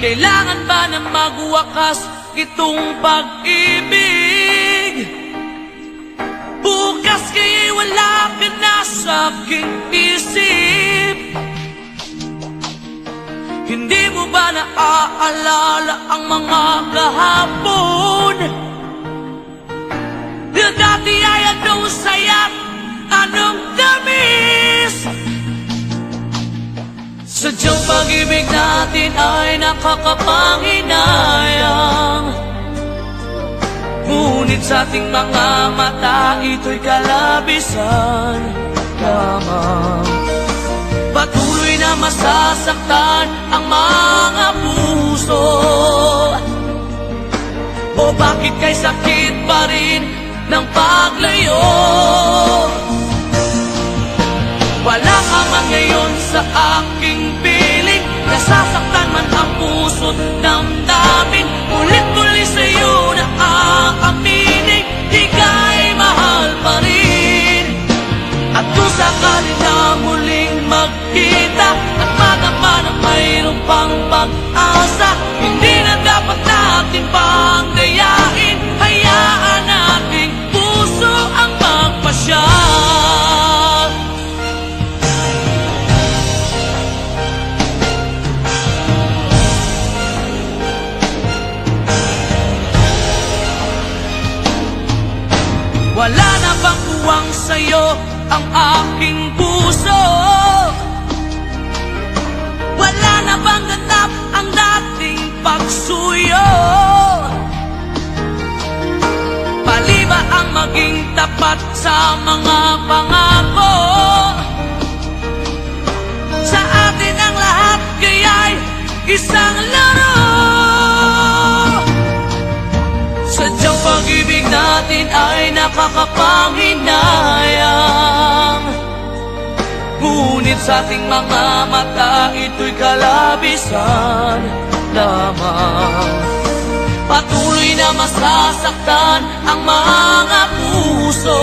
Kailangan ba na magwakas itong pag-ibig? Bukas kaya'y wala ka na sa aking isip. Hindi mo ba naaalala ang mga kahapon? Na dati ay anong saya, anong tamis. Sadyang pag-ibig natin ay nakakapanghinayang, ngunit sa ating mga mata ito'y kalabisan lamang. Patuloy na masasaktan ang mga puso. O bakit kay sakit pa rin ng paglayo? Wala ka man ngayon sa aking piling, nasasaktan man ang puso't damdamin. Ulit-ulit sa'yo na aaminin, ika'y mahal pa rin. At kung sakali na muling magkita at madama na mayroon pang pag-asa, hindi na dapat natin pang dayain. Hayaan nating puso ang magpasya. Wala na bang uwang sa'yo ang aking puso? Wala na bang ganap ang dating pagsuyo? Mali ba ang maging tapat sa mga pangako? Sa atin ang lahat kaya'y isang laro. Sadyang pag-ibig natin ay nakakapanghinayang, ngunit sa ating mga mata ito'y kalabisan lamang. Patuloy na masasaktan ang mga puso.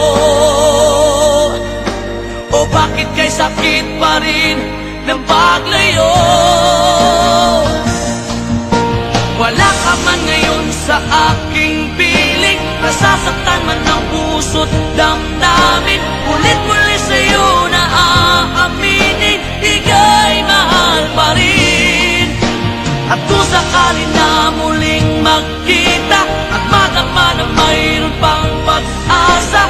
O bakit kay sakit pa rin ng paglayo? Wala ka man ngayon sa aking piling, nasasaktan man ang puso't damdamin. Ulit-ulit sa'yo na aaminin, ika'y mahal pa rin. At kung sakali na muling magkita at madama na mayroon pang pag-asa,